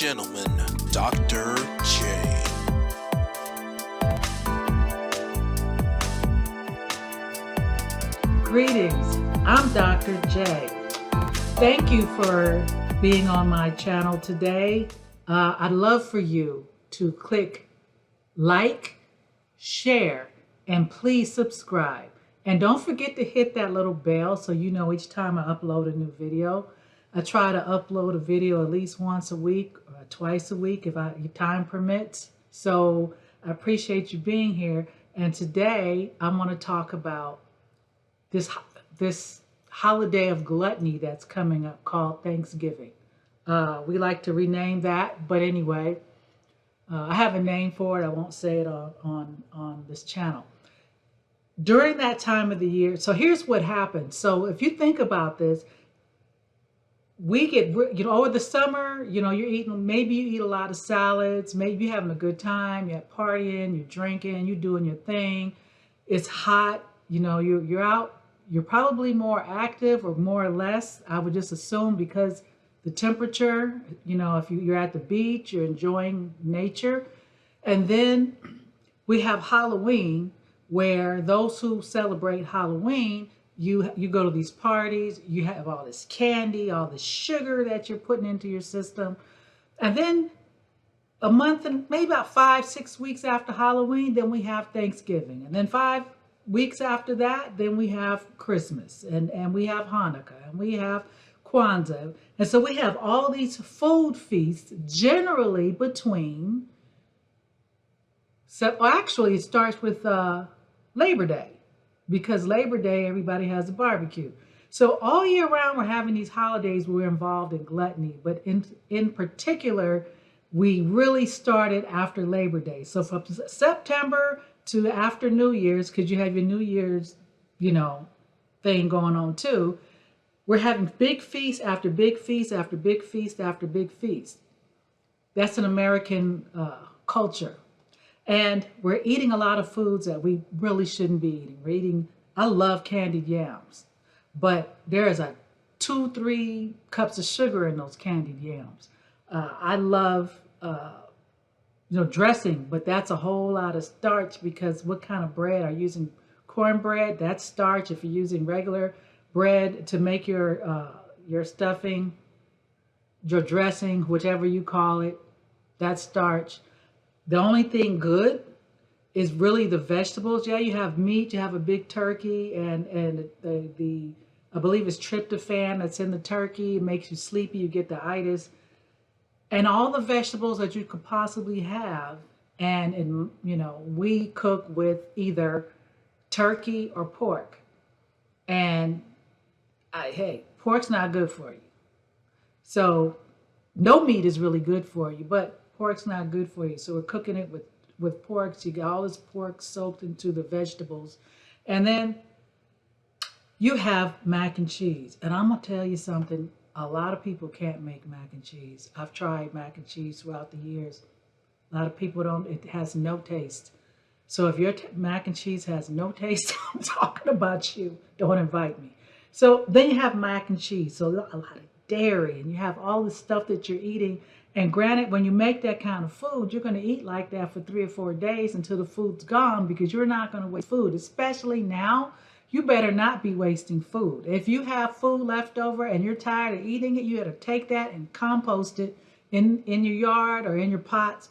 gentlemen, Dr. J. Greetings, I'm Dr. J. Thank you for being on my channel today. I'd love for you to click like, share, and please subscribe. And don't forget to hit that little bell so you know each time I upload a new video. I try to upload a video at least once a week or twice a week if time permits. So I appreciate you being here. And today I want to talk about this holiday of gluttony that's coming up called Thanksgiving. We like to rename that, but anyway, I have a name for it. I won't say it on this channel. During that time of the year, so here's what happens. So if you think about this, we get, over the summer, you're eating, maybe you eat a lot of salads, maybe you're having a good time, you're partying, you're drinking, you're doing your thing. It's hot, you're out, you're probably more active or more or less, I would just assume, because the temperature, if you're at the beach, you're enjoying nature. And then we have Halloween, where those who celebrate Halloween, you go to these parties, you have all this candy, all this sugar that you're putting into your system. And then a month and maybe about 5-6 weeks after Halloween, then we have Thanksgiving. And then 5 weeks after that, then we have Christmas and we have Hanukkah and we have Kwanzaa. And so we have all these food feasts generally between, so actually it starts with Labor Day. Because Labor Day, everybody has a barbecue. So all year round, we're having these holidays where we're involved in gluttony. But in particular, we really started after Labor Day. So from September to after New Year's, because you have your New Year's, thing going on too, we're having big feast after big feast after big feast after big feast. That's an American culture. And we're eating a lot of foods that we really shouldn't be eating. I love candied yams, but there is 2-3 cups of sugar in those candied yams. I love, dressing, but that's a whole lot of starch because what kind of bread are you using? Cornbread, that's starch. If you're using regular bread to make your stuffing, your dressing, whichever you call it, that's starch. The only thing good is really the vegetables. Yeah, you have meat, you have a big turkey, and the I believe it's tryptophan that's in the turkey. It makes you sleepy, you get the itis. And all the vegetables that you could possibly have. And we cook with either turkey or pork. And hey, pork's not good for you. So no meat is really good for you, but pork's not good for you. So we're cooking it with pork. So you get all this pork soaked into the vegetables. And then you have mac and cheese. And I'm going to tell you something. A lot of people can't make mac and cheese. I've tried mac and cheese throughout the years. A lot of people don't. It has no taste. So if your mac and cheese has no taste, I'm talking about you. Don't invite me. So then you have mac and cheese. So a lot of dairy. And you have all the stuff that you're eating. And granted, when you make that kind of food, you're going to eat like that for 3 or 4 days until the food's gone because you're not going to waste food. Especially now, you better not be wasting food. If you have food left over and you're tired of eating it, you got to take that and compost it in your yard or in your pots,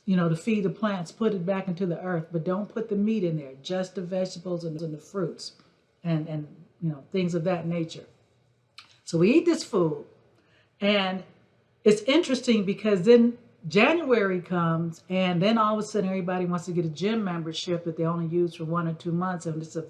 to feed the plants. Put it back into the earth, but don't put the meat in there, just the vegetables and the fruits and things of that nature. So we eat this food, and it's interesting because then January comes and then all of a sudden everybody wants to get a gym membership that they only use for 1 or 2 months. And it's a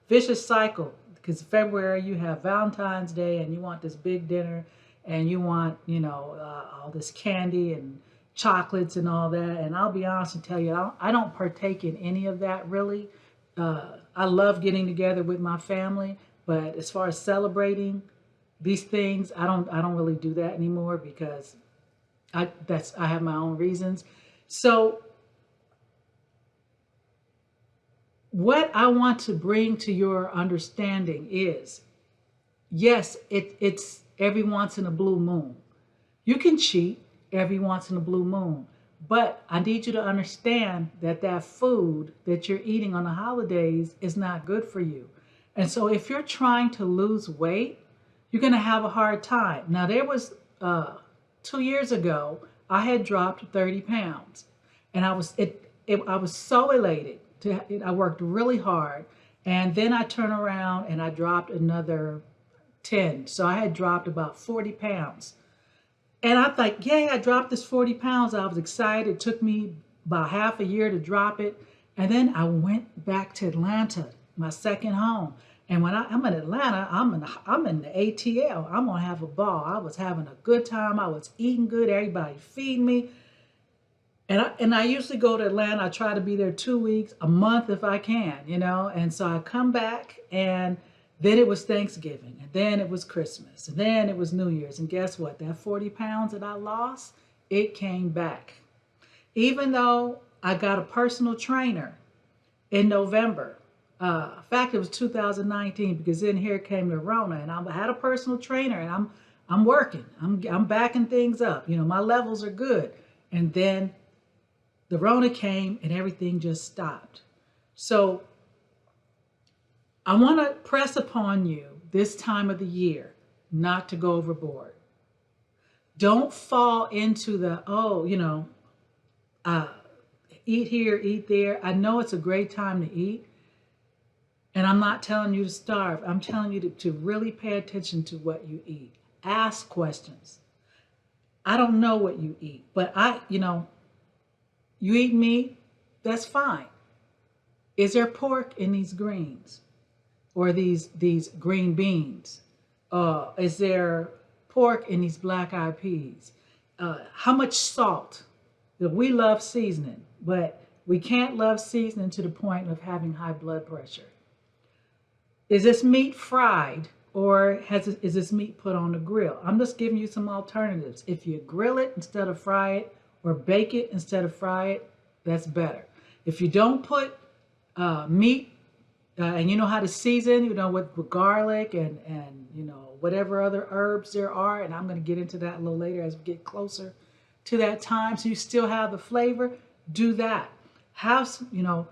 vicious cycle because February you have Valentine's Day and you want this big dinner and you want, all this candy and chocolates and all that. And I'll be honest and tell you, I don't partake in any of that really. I love getting together with my family, but as far as celebrating these things, I don't really do that anymore because I have my own reasons. So what I want to bring to your understanding is, yes, it's every once in a blue moon. You can cheat. every once in a blue moon. But I need you to understand that that food that you're eating on the holidays is not good for you. And so if you're trying to lose weight, you're going to have a hard time. Now, there was 2 years ago, I had dropped 30 pounds, and I was so elated. I worked really hard, and then I turned around and I dropped another 10. So I had dropped about 40 pounds. And I'm like, yay, I dropped this 40 pounds. I was excited. It took me about half a year to drop it. And then I went back to Atlanta, my second home. And when I'm in Atlanta, I'm in the ATL. I'm gonna have a ball. I was having a good time. I was eating good. Everybody feeding me. And I usually go to Atlanta. I try to be there 2 weeks, a month if I can, you know. And so I come back, and then it was Thanksgiving, and then it was Christmas, and then it was New Year's. And guess what? That 40 pounds that I lost, it came back. Even though I got a personal trainer in November. In fact, it was 2019, because then here came the Rona, and I had a personal trainer, and I'm working. I'm backing things up. You know, my levels are good. And then the Rona came, and everything just stopped. So I want to press upon you this time of the year not to go overboard. Don't fall into the, eat here, eat there. I know it's a great time to eat. And I'm not telling you to starve. I'm telling you to really pay attention to what you eat. Ask questions. I don't know what you eat, but you eat meat, that's fine. Is there pork in these greens? Or these green beans? Is there pork in these black-eyed peas? How much salt? We love seasoning, but we can't love seasoning to the point of having high blood pressure. Is this meat fried, or is this meat put on the grill? I'm just giving you some alternatives. If you grill it instead of fry it, or bake it instead of fry it, that's better. If you don't put meat, and you know how to season, with garlic and whatever other herbs there are, and I'm going to get into that a little later as we get closer to that time, so you still have the flavor, do that. Have some,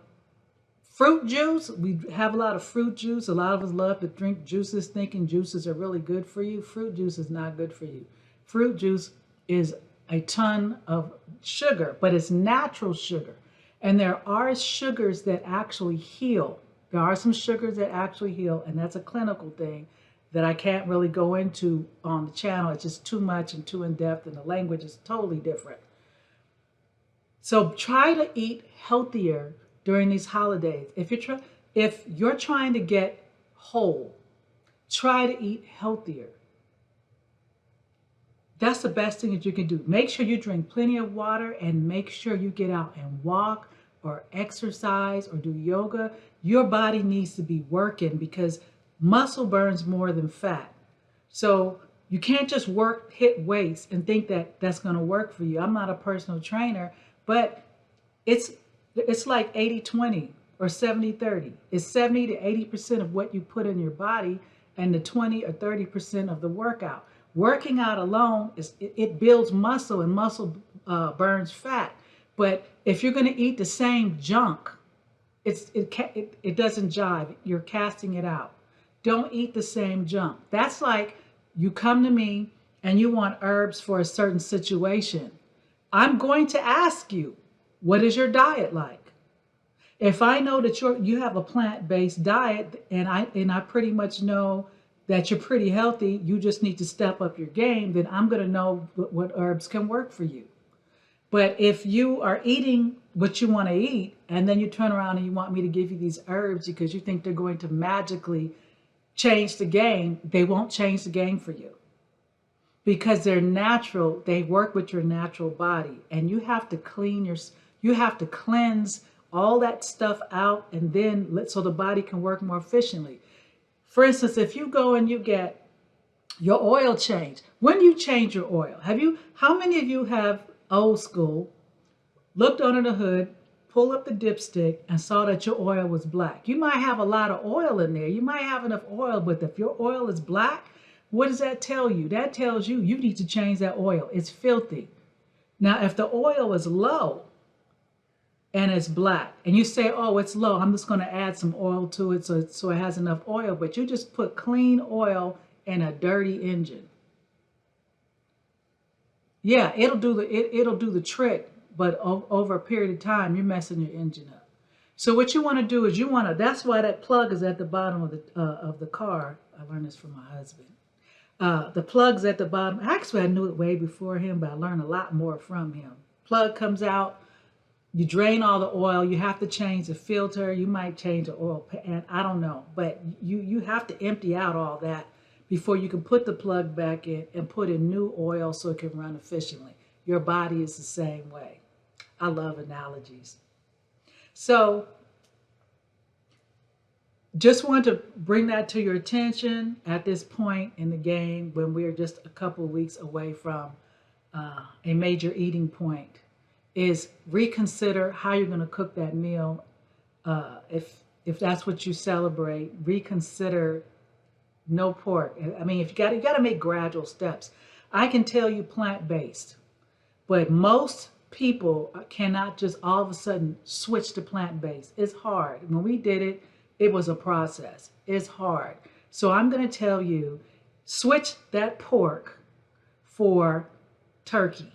fruit juice. We have a lot of fruit juice. A lot of us love to drink juices thinking juices are really good for you. Fruit juice is not good for you. Fruit juice is a ton of sugar, but it's natural sugar. And there are sugars that actually heal. There are some sugars that actually heal, and that's a clinical thing that I can't really go into on the channel. It's just too much and too in-depth, and the language is totally different. So try to eat healthier during these holidays. If you're trying to get whole, try to eat healthier. That's the best thing that you can do. Make sure you drink plenty of water, and make sure you get out and walk or exercise or do yoga. Your body needs to be working, because muscle burns more than fat. So you can't just hit weights and think that that's going to work for you. I'm not a personal trainer, but it's like 80-20 or 70-30. It's 70 to 80% of what you put in your body, and the 20 or 30% of the workout. Working out alone, it builds muscle, and muscle burns fat. But if you're going to eat the same junk, it doesn't jive. You're casting it out. Don't eat the same junk. That's like you come to me and you want herbs for a certain situation. I'm going to ask you, what is your diet like? If I know that you have a plant-based diet, and I pretty much know that you're pretty healthy, you just need to step up your game, then I'm going to know what herbs can work for you. But if you are eating what you want to eat, and then you turn around and you want me to give you these herbs because you think they're going to magically change the game, they won't change the game for you. Because they're natural, they work with your natural body. And you have to cleanse all that stuff out, and then so the body can work more efficiently. For instance, if you go and you get your oil changed, when you change your oil, how many of you have old school, looked under the hood, pulled up the dipstick, and saw that your oil was black? You might have a lot of oil in there. You might have enough oil, but if your oil is black, what does that tell you? That tells you need to change that oil. It's filthy. Now, if the oil is low and it's black, and you say, oh, it's low, I'm just going to add some oil to it so it has enough oil, but you just put clean oil in a dirty engine. Yeah, it'll do the trick, but over a period of time, you're messing your engine up. So what you want to do is that's why that plug is at the bottom of the car. I learned this from my husband. The plug's at the bottom. Actually, I knew it way before him, but I learned a lot more from him. Plug comes out, you drain all the oil, you have to change the filter, you might change the oil pan, I don't know, but you have to empty out all that before you can put the plug back in and put in new oil so it can run efficiently. Your body is the same way. I love analogies. So just want to bring that to your attention at this point in the game when we're just a couple of weeks away from a major eating point, is reconsider how you're going to cook that meal. If that's what you celebrate, reconsider no pork. I mean, if you got to make gradual steps. I can tell you plant-based, but most people cannot just all of a sudden switch to plant-based. It's hard. When we did it, it was a process. It's hard. So I'm going to tell you, switch that pork for turkey.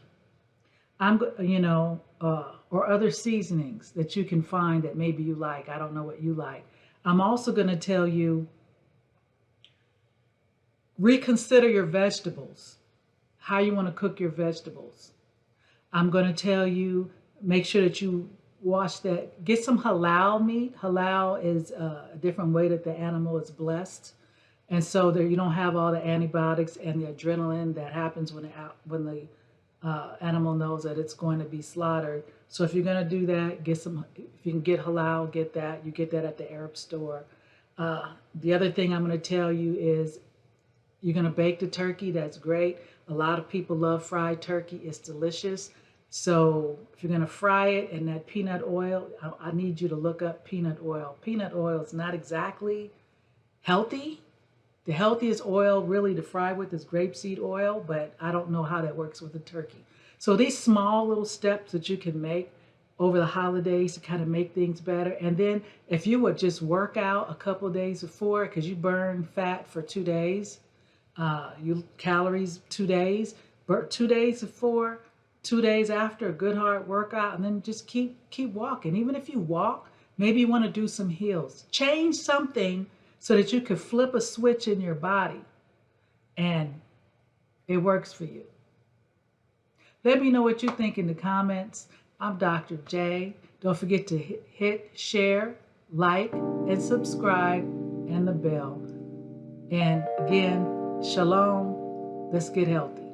Or other seasonings that you can find that maybe you like. I don't know what you like. I'm also going to tell you, reconsider your vegetables, how you want to cook your vegetables. I'm going to tell you, make sure that you wash that. Get some halal meat. Halal is a different way that the animal is blessed. And so that you don't have all the antibiotics and the adrenaline that happens when the animal knows that it's going to be slaughtered. So if you're going to do that, if you can get halal, get that. You get that at the Arab store. The other thing I'm going to tell you is you're going to bake the turkey. That's great. A lot of people love fried turkey. It's delicious. So if you're going to fry it in that peanut oil, I need you to look up peanut oil. Peanut oil is not exactly healthy. The healthiest oil really to fry with is grapeseed oil, but I don't know how that works with the turkey. So these small little steps that you can make over the holidays to kind of make things better. And then if you would just work out a couple of days before, because you burn fat for 2 days, calories 2 days, 2 days before, 2 days after a good hard workout, and then just keep walking. Even if you walk, maybe you want to do some heels. Change something so that you could flip a switch in your body and it works for you. Let me know what you think in the comments. I'm Dr. J. Don't forget to hit share, like, and subscribe, and the bell. And again, shalom. Let's get healthy.